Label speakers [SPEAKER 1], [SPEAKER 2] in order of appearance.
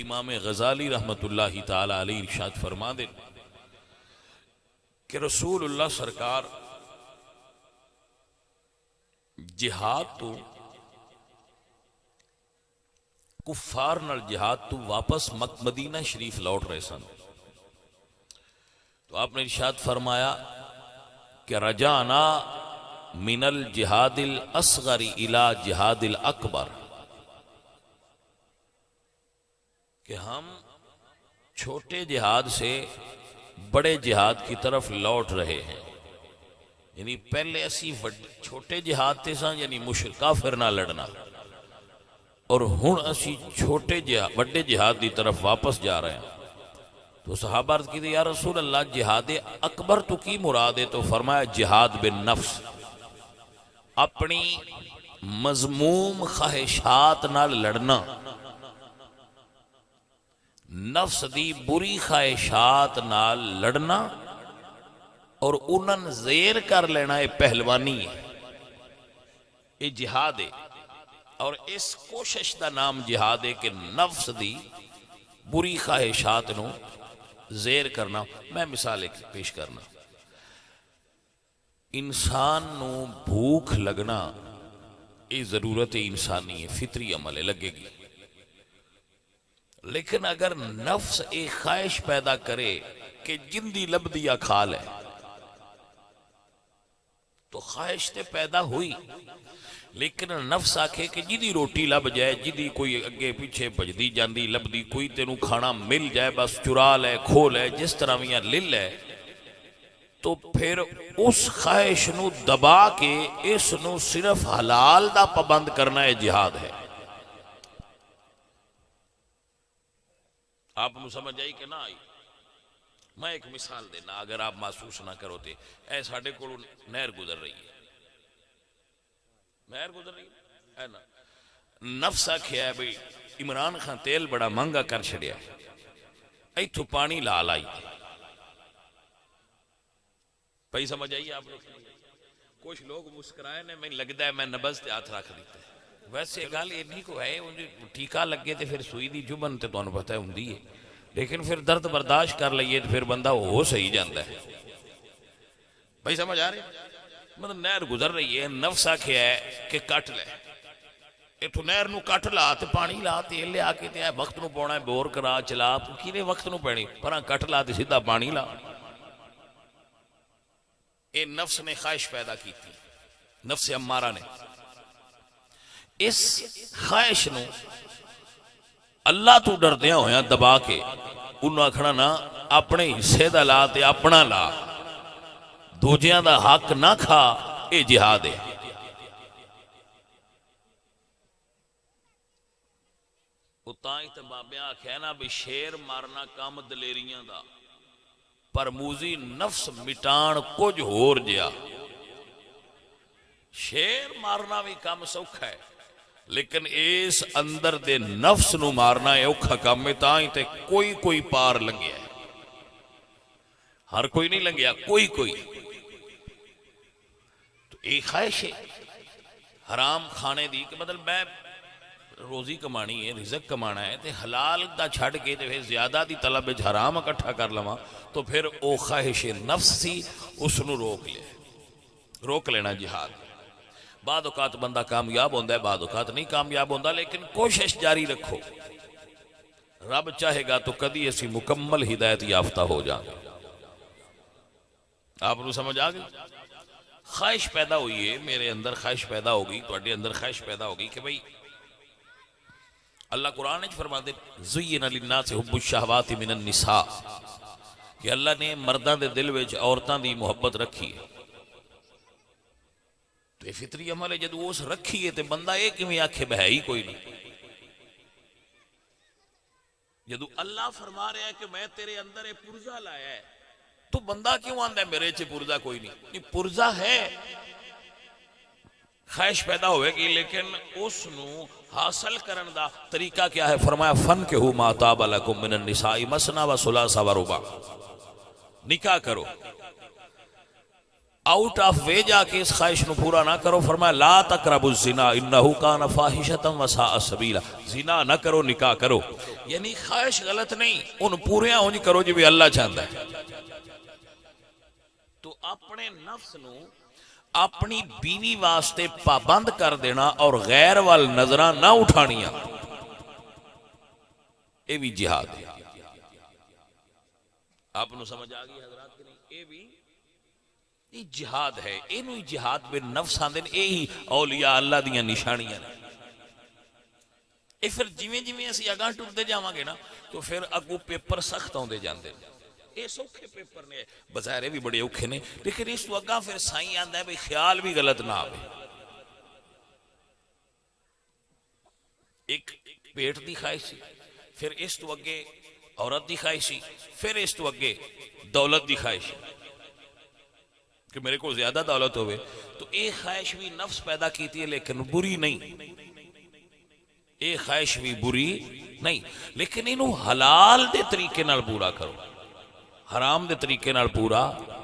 [SPEAKER 1] امام غزالی رحمت اللہ تعالی علیہ ارشاد فرما دے کہ رسول اللہ سرکار جہاد تو کفار نال جہاد تو واپس مدینہ شریف لوٹ رہے سن، تو آپ نے ارشاد فرمایا کہ رجعنا من الجہاد الاصغر الى جہاد الاکبر، کہ ہم چھوٹے جہاد سے بڑے جہاد کی طرف لوٹ رہے ہیں. یعنی پہلے اسی چھوٹے جہاد تے سن، یعنی کافر نہ لڑنا، اور ہن اسی چھوٹے بڑے جہاد کی طرف واپس جا رہے ہیں. تو صحابہ عرض کی یا رسول اللہ جہاد اکبر تو کی مراد ہے؟ تو فرمایا جہاد بالنفس، اپنی مذموم خواہشات نال لڑنا، نفس دی بری خواہشات نال لڑنا اور انہاں زیر کر لینا، یہ پہلوانی ہے، یہ جہاد ہے. اور اس کوشش دا نام جہاد ہے کہ نفس دی بری خواہشات نو زیر کرنا. میں مثال ایک پیش کرنا، انسان نو بھوک لگنا یہ ضرورت انسانی ہے، فطری عمل ہے، لگے گی. لیکن اگر نفس ایک خواہش پیدا کرے کہ جندی لبدیا کھا لے، تو خواہش تے پیدا ہوئی، لیکن نفس آکھے کہ جدی روٹی لب جائے، جدی کوئی اگے پیچھے بجدی جاندی لبدی کوئی تینوں کھانا مل جائے، بس چرا لے کھو لے جس طرح میاں لے لے، تو پھر اس خواہش نو دبا کے اس نو صرف حلال دا پابند کرنا ہے جہاد ہے. آپ نو سمجھ آئی کہ نہ آئی؟ میں ایک مثال دینا اگر آپ محسوس نہ کرو تے. اے ساڑھے کو نہر گزر رہی ہے، نہر گزر رہی ہے نا، نفس آکھیا ہے بھئی عمران خان تیل بڑا مہنگا کر چھڑیا ہے، ایتھو پانی لا لائی. پہی سمجھ آئیے آپ لوگ؟ کچھ لوگ مسکرائے نے میں لگتا ہے میں نبض تے ہاتھ رکھ دیتا ہے. ویسے گل یہ نہیں کو ہے ٹیکا لگے تے پھر سوئی دی جبن تے تو پتہ ہے ہوندی ہے، لیکن پھر درد برداشت کر لئیے تو پھر بندہ ہو صحیح جاندہ ہے. بھائی سمجھ آ رہے ہیں؟ مطلب نہر گزر رہی ہے، نفس آکھیا ہے کہ کٹ لے، ایتھو نہر نو کٹ لا تے پانی لا تیل لے آکے تے وقت نو پونا ہے بور کرا چلا، کینے وقت نو پینی پرہاں کٹ لا تے سیدھا پانی لا. اے نفس نے خواہش پیدا کی تھی، نفس امارہ نے. اس خواہش نو اللہ تو ڈردیاں ہویاں دبا کے انہوں آکھنا نا اپنے حصے دا لا تے اپنا لا، دوجیاں دا حق نہ کھا، اے جہاد ہے. اتائیں تے بابیاں آکھیا نا بھی شیر مارنا کام دلیریاں دا، پر موزی نفس مٹان کچھ ہور جیا. شیر مارنا بھی کام سوکھا ہے، لیکن اس اندر دے نفس نو مارنا ہے اوکھا کام میں. تائیں تے کوئی پار لنگیا ہے، ہر کوئی نہیں لنگیا، کوئی. تو ایک خواہش ہے حرام کھانے دی کہ مطلب میں روزی کمانی ہے، رزق کمانا ہے، تے حلال دا چھڑ کے تے زیادہ دی طلب حرام اکٹھا کر لواں، تو پھر او خواہش نفس سی اس نو روک لینا جہاد. بعد اوقات بندہ کامیاب ہوندہ ہے، بعد اوقات نہیں کامیاب ہوندہ، لیکن کوشش جاری رکھو. رب چاہے گا تو کدی ایسی مکمل ہدایت یافتہ ہو جائیں. آپ نے سمجھ آگئی؟ خواہش پیدا ہوئی ہے، میرے اندر خواہش پیدا ہوگی، تواڈے اندر خواہش پیدا ہوگی کہ بھئی اللہ قرآن نے فرما دے زین للناس حب الشہوات من النساء، کہ اللہ نے مرداں دے دل وچ عورتاں دی محبت رکھی ہے. تو یہ فطری عمل ہے، جدو اس رکھی ہے تو بندہ ایک میں آکھے بہائی کوئی نہیں. جدو اللہ فرما رہا ہے کہ میں تیرے اندر ایک پرزہ لایا ہے، تو بندہ کیوں آندہ ہے میرے چھے پرزہ کوئی نہیں؟ یہ پرزہ ہے، خواہش پیدا ہوئے گی، لیکن اس نو حاصل کرن دا طریقہ کیا ہے؟ فرمایا فَنْكِحُوا مَا طَابَ لَكُم مِّنَ النِّسَاءِ مَثْنَىٰ وَثُلَاثَ وَرُبَاعَ. نکاح کرو آؤٹ آف وے جا کے اس خواہش نو پورا نہ کرو. فرمایا لا تقربوا الزنا انہ کان فاحشۃ وساء سبیلا. زنا نہ کرو نکاح کرو. یعنی خواہش غلط نہیں, ان پوریاں ہونج کرو جی بھی اللہ چاہتا ہے. تو اپنے نفس نو اپنی بیوی واسطے پابند کر دینا اور غیر وال نظراں نہ اٹھانیاں, اے بھی جہاد ہے. آپ نو سمجھ آ گئی حضرات کہ نہیں؟ اے بھی یہ جہاد ہے. اینو ہی جہاد بے نفس آندے نے. یہی اولیاء اللہ دیاں نشانیاں نے. اے پھر جویں جویں اسی اگاں ٹرتے جاواں گے نا تو پھر اگوں پیپر سخت ہوندے جاندے. اے سوکھے پیپر نے, بظاہر بھی بڑے اوکھے نے, لیکن اس تو اگاں پھر سائیں آندا ہے بھئی خیال بھی غلط نہ آوے. ایک پیٹ دی خواہش سی, پھر اس تو اگے عورت دی خواہش سی, پھر اس تو اگے دولت دی خواہش کہ میرے کو زیادہ دولت ہوئے. تو ایک خواہش بھی نفس پیدا کیتی ہے لیکن بری نہیں. ایک خواہش بھی بری نہیں, لیکن انہوں حلال دے طریقے نال پورا کرو, حرام دے طریقے نال پورا